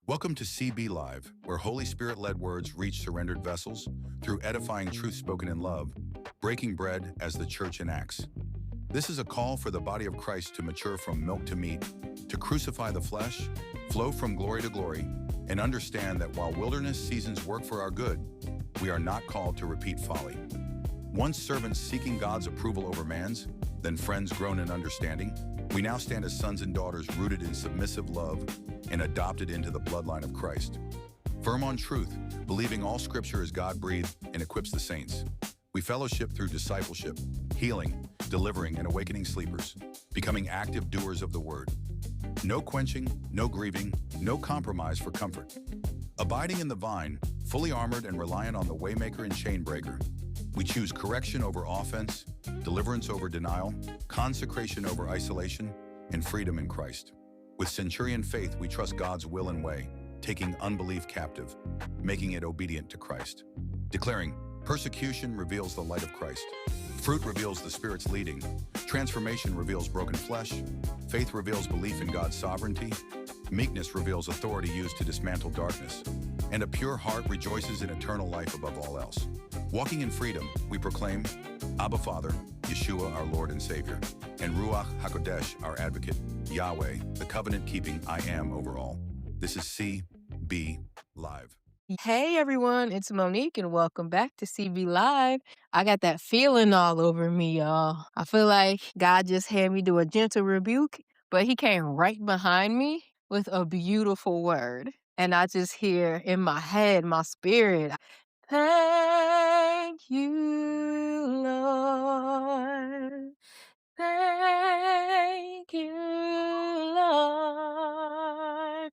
Welcome to CB Live, where Holy Spirit-led words reach surrendered vessels through edifying truth spoken in love, breaking bread as the church enacts. This is a call for the body of Christ to mature from milk to meat, to crucify the flesh, flow from glory to glory, and understand that while wilderness seasons work for our good, we are not called to repeat folly. Once servants seeking God's approval over man's, then friends grown in understanding, we now stand as sons and daughters rooted in submissive love and adopted into the bloodline of Christ. Firm on truth, believing all scripture is God-breathed and equips the saints. We fellowship through discipleship, healing, delivering, and awakening sleepers, becoming active doers of the word. No quenching, no grieving, no compromise for comfort. Abiding in the vine, fully armored and reliant on the waymaker and chain breaker. We choose correction over offense, deliverance over denial, consecration over isolation, and freedom in Christ. With centurion faith, we trust God's will and way, taking unbelief captive, making it obedient to Christ. Declaring, persecution reveals the light of Christ. Fruit reveals the Spirit's leading. Transformation reveals broken flesh. Faith reveals belief in God's sovereignty. Meekness reveals authority used to dismantle darkness. And a pure heart rejoices in eternal life above all else. Walking in freedom, we proclaim, Abba Father, Yeshua our Lord and Savior, and Ruach HaKodesh our Advocate, Yahweh, the covenant-keeping I Am over all. This is CB Live. Hey everyone, it's Monique and welcome back to CB Live. I got that feeling all over me, y'all. I feel like God just had me do a gentle rebuke, but he came right behind me with a beautiful word. And I just hear in my head, my spirit, thank you, Lord. Thank you, Lord.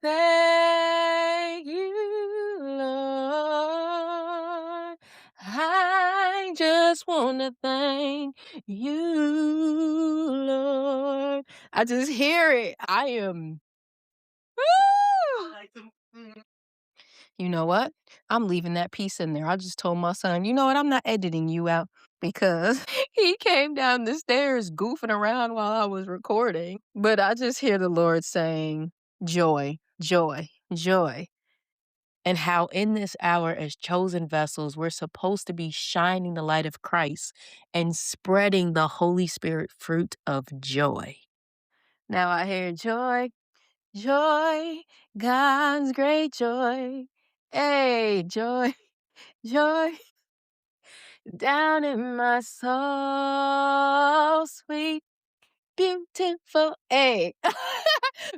Thank you, Lord. I just want to thank you, Lord. I just hear it. I am. Woo! You know what? I'm leaving that piece in there. I just told my son, you know what? I'm not editing you out because he came down the stairs goofing around while I was recording. But I just hear the Lord saying, joy, joy, joy. And how in this hour, as chosen vessels, we're supposed to be shining the light of Christ and spreading the Holy Spirit fruit of joy. Now I hear joy, joy, God's great joy. Hey, joy, joy, down in my soul, sweet, beautiful. Hey.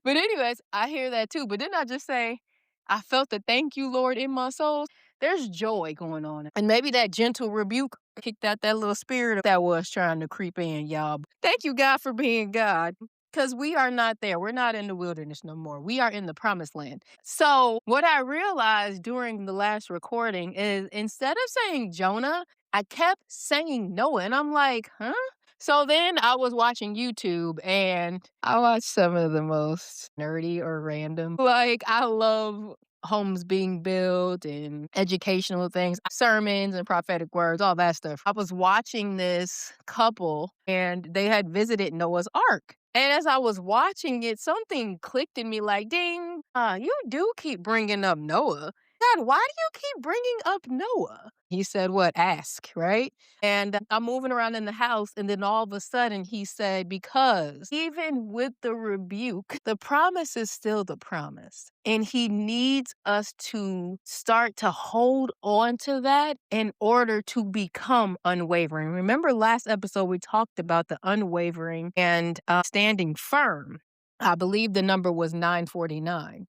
But anyways, I hear that too. But didn't I just say, I felt the thank you, Lord, in my soul? There's joy going on. And maybe that gentle rebuke kicked out that little spirit that was trying to creep in, y'all. Thank you, God, for being God. Because we are not there. We're not in the wilderness no more. We are in the promised land. So what I realized during the last recording is instead of saying Jonah, I kept saying Noah. And I'm like, huh? So then I was watching YouTube and I watched some of the most nerdy or random. Like, I love homes being built and educational things, sermons and prophetic words, all that stuff. I was watching this couple and they had visited Noah's Ark. And as I was watching it, something clicked in me like, ding, you do keep bringing up Noah. God, why do you keep bringing up Noah? He said, what? Ask, right? And I'm moving around in the house, and then all of a sudden he said, because even with the rebuke, the promise is still the promise. And he needs us to start to hold on to that in order to become unwavering. Remember last episode, we talked about the unwavering and standing firm. I believe the number was 949.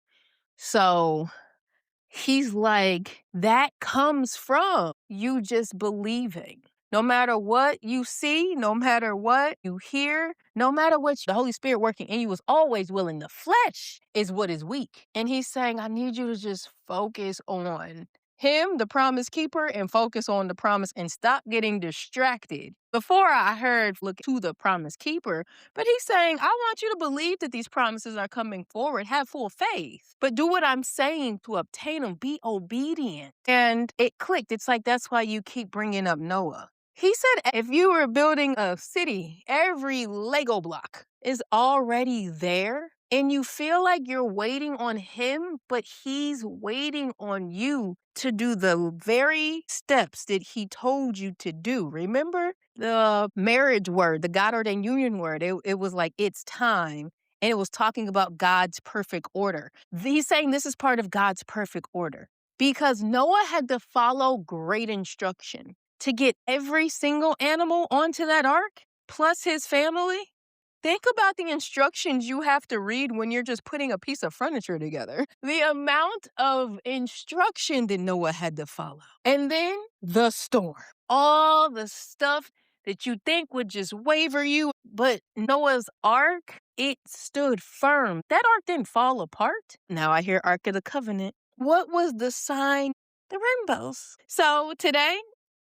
So he's like, that comes from you just believing. No matter what you see, no matter what you hear, no matter what the Holy Spirit working in you is always willing. The flesh is what is weak. And he's saying, I need you to just focus on him, the promise keeper, and focus on the promise and stop getting distracted. Before I heard look to the promise keeper, but he's saying, I want you to believe that these promises are coming forward. Have full faith, but do what I'm saying to obtain them. Be obedient. And it clicked. It's like, that's why you keep bringing up Noah. He said if you were building a city, every Lego block is already there and you feel like you're waiting on him, but he's waiting on you to do the very steps that he told you to do. Remember the marriage word, the God ordained union word? It was like, it's time. And it was talking about God's perfect order. He's saying this is part of God's perfect order because Noah had to follow great instruction to get every single animal onto that ark, plus his family. Think about the instructions you have to read when you're just putting a piece of furniture together. The amount of instruction that Noah had to follow. And then the storm. All the stuff that you think would just waver you. But Noah's ark, it stood firm. That ark didn't fall apart. Now I hear Ark of the Covenant. What was the sign? The rainbows. So today,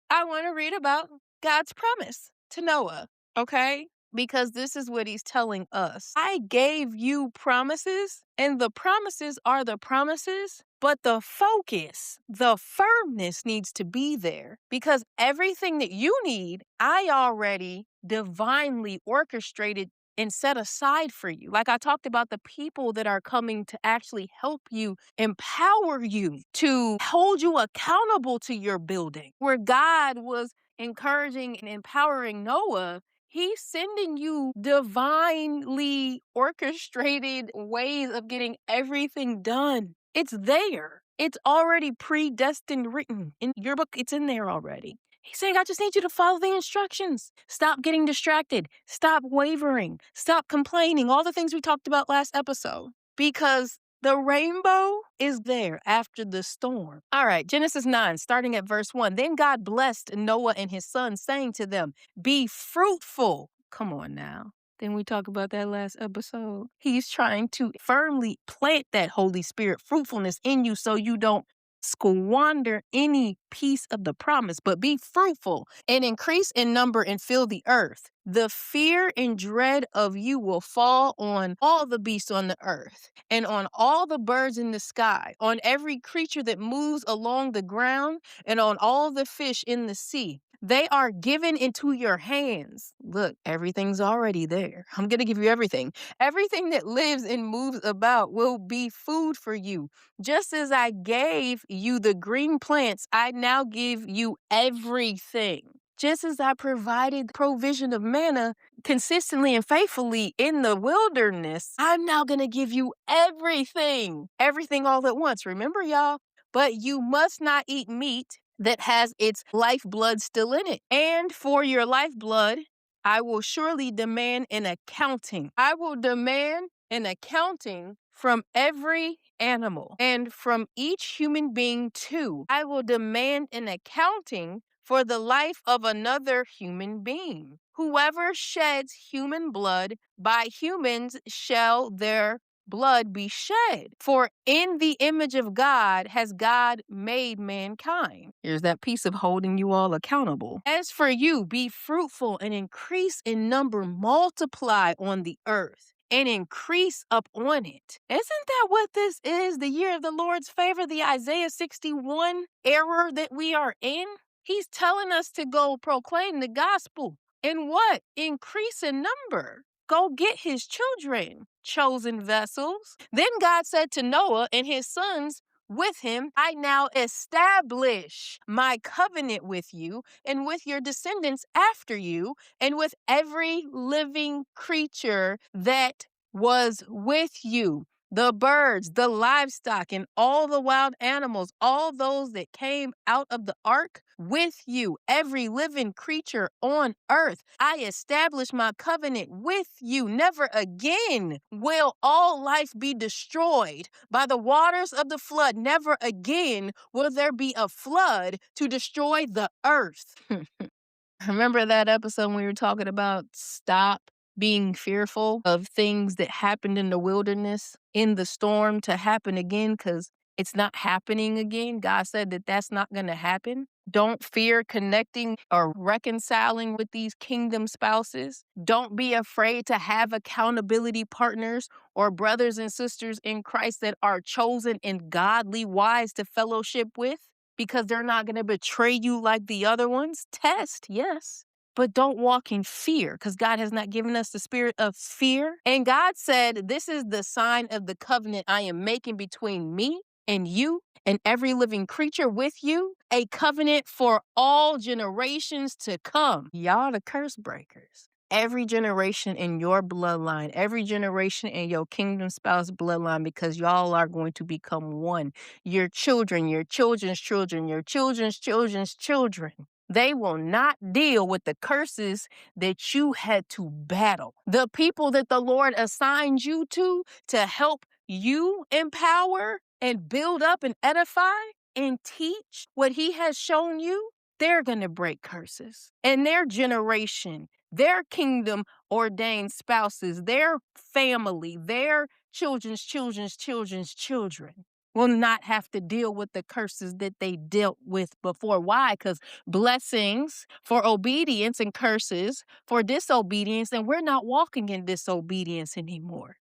I want to read about God's promise to Noah, okay? Because this is what he's telling us. I gave you promises, and the promises are the promises, but the focus, the firmness needs to be there because everything that you need, I already divinely orchestrated and set aside for you. Like I talked about the people that are coming to actually help you, empower you, to hold you accountable to your building. Where God was encouraging and empowering Noah, he's sending you divinely orchestrated ways of getting everything done. It's there. It's already predestined, written in your book. It's in there already. He's saying, I just need you to follow the instructions. Stop getting distracted. Stop wavering. Stop complaining. All the things we talked about last episode. Because the rainbow is there after the storm. All right, Genesis 9, starting at verse 1. Then God blessed Noah and his sons, saying to them, be fruitful. Come on now. Didn't we talk about that last episode? He's trying to firmly plant that Holy Spirit fruitfulness in you so you don't squander any piece of the promise, but be fruitful and increase in number and fill the earth. The fear and dread of you will fall on all the beasts on the earth and on all the birds in the sky, on every creature that moves along the ground and on all the fish in the sea. They are given into your hands. Look, everything's already there. I'm going to give you everything. Everything that lives and moves about will be food for you. Just as I gave you the green plants, I now give you everything. Just as I provided provision of manna consistently and faithfully in the wilderness, I'm now going to give you everything. Everything all at once. Remember, y'all? But you must not eat meat that has its lifeblood still in it. And for your lifeblood, I will surely demand an accounting. I will demand an accounting from every animal and from each human being too. I will demand an accounting for the life of another human being. Whoever sheds human blood, by humans shall their blood be shed. For in the image of God has God made mankind. Here's that piece of holding you all accountable. As for you, be fruitful and increase in number, multiply on the earth and increase up on it. Isn't that what this is? The year of the Lord's favor, the Isaiah 61 era that we are in? He's telling us to go proclaim the gospel. And what? Increase in number. Go get his children, chosen vessels. Then God said to Noah and his sons with him, I now establish my covenant with you and with your descendants after you and with every living creature that was with you. The birds, the livestock, and all the wild animals, all those that came out of the ark with you, every living creature on earth. I establish my covenant with you. Never again will all life be destroyed by the waters of the flood. Never again will there be a flood to destroy the earth. Remember that episode when we were talking about stop being fearful of things that happened in the wilderness, in the storm to happen again because it's not happening again? God said that that's not going to happen. Don't fear connecting or reconciling with these kingdom spouses. Don't be afraid to have accountability partners or brothers and sisters in Christ that are chosen and godly wise to fellowship with. because they're not going to betray you like the other ones. Test, yes. But don't walk in fear, because God has not given us the spirit of fear. And God said, this is the sign of the covenant I am making between me and you and every living creature with you, a covenant for all generations to come. Y'all the curse breakers. Every generation in your bloodline, every generation in your kingdom spouse bloodline, because y'all are going to become one. Your children, your children's children, your children's children's children. They will not deal with the curses that you had to battle. The people that the Lord assigned you to help you empower and build up and edify and teach what He has shown you, they're going to break curses. And their generation, their kingdom ordained spouses, their family, their children's children's children's children will not have to deal with the curses that they dealt with before. Why? Because blessings for obedience and curses for disobedience, and we're not walking in disobedience anymore.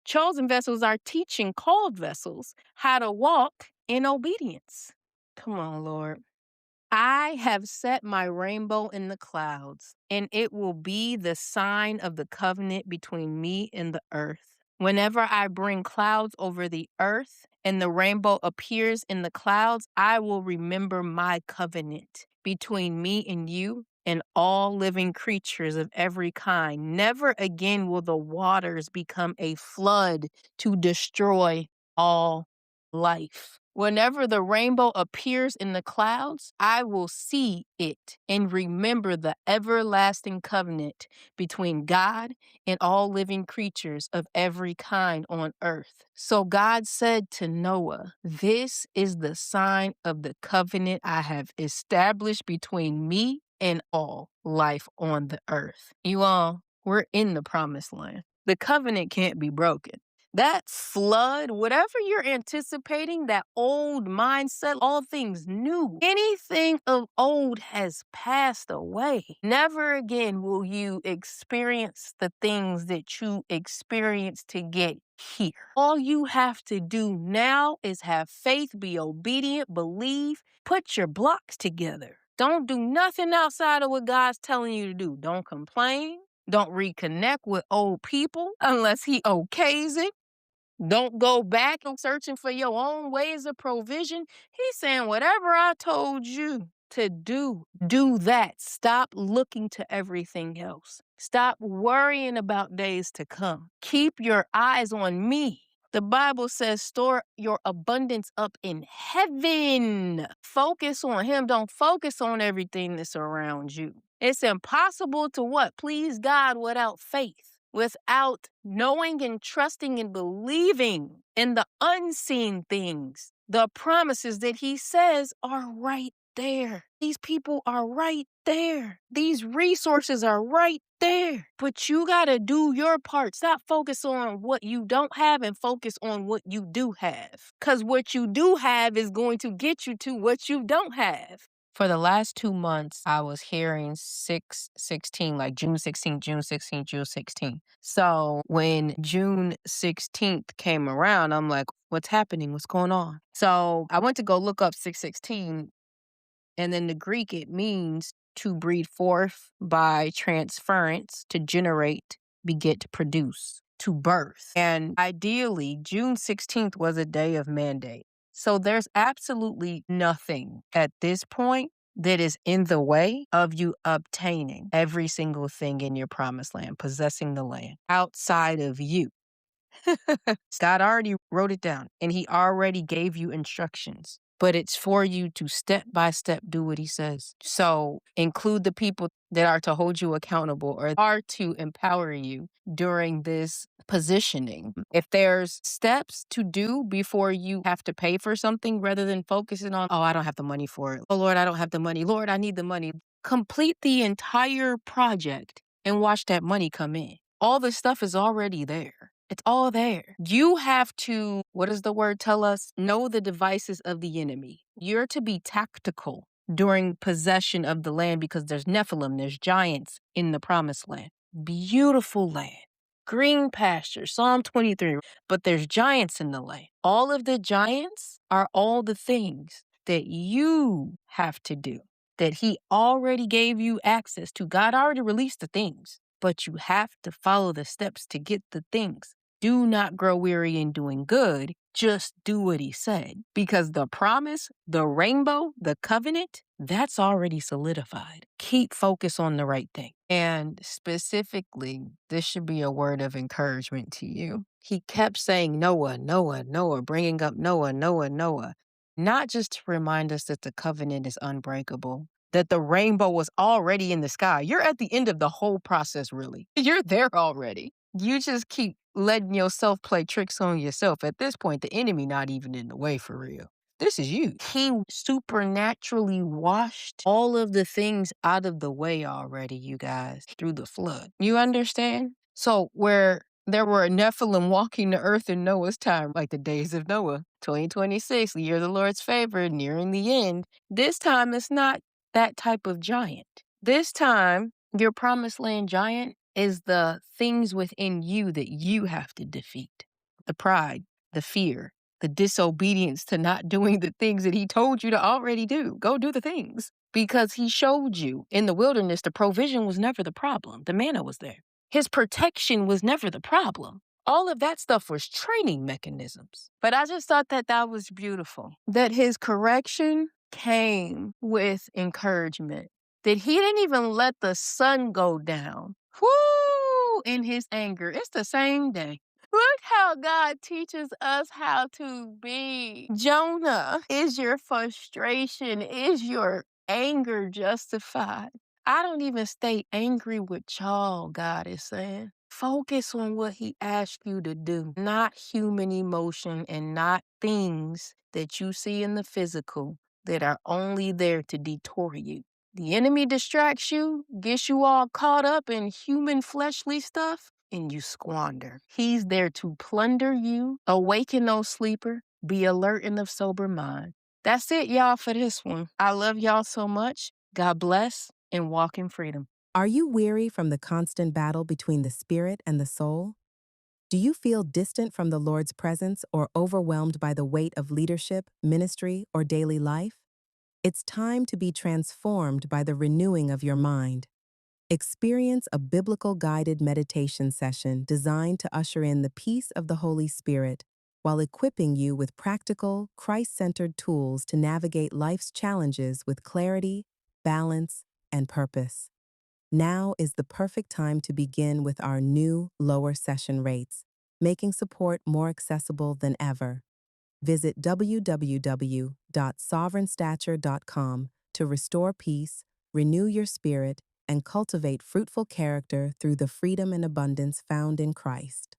Chosen vessels are teaching called vessels how to walk in obedience. Come on, Lord. I have set my rainbow in the clouds, and it will be the sign of the covenant between me and the earth. Whenever I bring clouds over the earth and the rainbow appears in the clouds, I will remember my covenant between me and you and all living creatures of every kind. Never again will the waters become a flood to destroy all life. Whenever the rainbow appears in the clouds, I will see it and remember the everlasting covenant between God and all living creatures of every kind on earth. So God said to Noah, this is the sign of the covenant I have established between me and all life on the earth. You all, we're in the promised land. The covenant can't be broken. That flood, whatever you're anticipating, that old mindset, all things new, anything of old has passed away. Never again will you experience the things that you experienced to get here. All you have to do now is have faith, be obedient, believe, put your blocks together. Don't do nothing outside of what God's telling you to do. Don't complain. Don't reconnect with old people unless He okays it. Don't go back and searching for your own ways of provision. He's saying, whatever I told you to do that. Stop looking to everything else. Stop worrying about days to come. Keep your eyes on me. The Bible says, store your abundance up in heaven. Focus on Him. Don't focus on everything that's around you. It's impossible to what? Please God without faith. Without knowing and trusting and believing in the unseen things, the promises that He says are right there. These people are right there. These resources are right there. But you got to do your part. Stop focus on what you don't have and focus on what you do have. Because what you do have is going to get you to what you don't have. For the last 2 months, I was hearing 6/16, like June 16th, June 16th, June 16th. So when June 16th came around, I'm like, what's happening? What's going on? So I went to go look up 6/16, and in the Greek, it means to breed forth by transference, to generate, beget, produce, to birth. And ideally, June 16th was a day of mandate. So there's absolutely nothing at this point that is in the way of you obtaining every single thing in your promised land, possessing the land outside of you. God already wrote it down and He already gave you instructions, but it's for you to step by step do what He says. So include the people that are to hold you accountable or are to empower you during this positioning. If there's steps to do before you have to pay for something, rather than focusing on, oh, I don't have the money for it. Oh, Lord, I don't have the money. Lord, I need the money. Complete the entire project and watch that money come in. All the stuff is already there. It's all there. You have to, what does the word tell us? Know the devices of the enemy. You're to be tactical during possession of the land because there's Nephilim, there's giants in the promised land. Beautiful land. Green pasture, Psalm 23. But there's giants in the land. All of the giants are all the things that you have to do, that he already gave you access to. God already released the things, but you have to follow the steps to get the things. Do not grow weary in doing good. Just do what he said. Because the promise, the rainbow, the covenant, that's already solidified. Keep focus on the right thing. And specifically, this should be a word of encouragement to you. He kept saying Noah, Noah, Noah, bringing up Noah, Noah, Noah. Not just to remind us that the covenant is unbreakable, that the rainbow was already in the sky. You're at the end of the whole process, really. You're there already. You just keep letting yourself play tricks on yourself. At this point, the enemy not even in the way for real. This is you. He supernaturally washed all of the things out of the way already, you guys, through the flood. You understand? So where there were Nephilim walking the earth in Noah's time, like the days of Noah, 2026, the year of the Lord's favor, nearing the end, this time it's not that type of giant. This time, your promised land giant is the things within you that you have to defeat. The pride, the fear, the disobedience to not doing the things that he told you to already do. Go do the things. Because he showed you in the wilderness, the provision was never the problem. The manna was there. His protection was never the problem. All of that stuff was training mechanisms. But I just thought that that was beautiful. That his correction came with encouragement. That he didn't even let the sun go down. Whoo! In his anger. It's the same day. Look how God teaches us how to be. Jonah, is your frustration, is your anger justified? I don't even stay angry with y'all, God is saying. Focus on what he asked you to do, not human emotion and not things that you see in the physical that are only there to detour you. The enemy distracts you, gets you all caught up in human fleshly stuff, and you squander. He's there to plunder you, awaken no sleeper, be alert and of sober mind. That's it, y'all, for this one. I love y'all so much. God bless and walk in freedom. Are you weary from the constant battle between the spirit and the soul? Do you feel distant from the Lord's presence or overwhelmed by the weight of leadership, ministry, or daily life? It's time to be transformed by the renewing of your mind. Experience a biblical guided meditation session designed to usher in the peace of the Holy Spirit while equipping you with practical, Christ-centered tools to navigate life's challenges with clarity, balance, and purpose. Now is the perfect time to begin with our new, lower session rates, making support more accessible than ever. Visit www.sovereignstature.com to restore peace, renew your spirit, and cultivate fruitful character through the freedom and abundance found in Christ.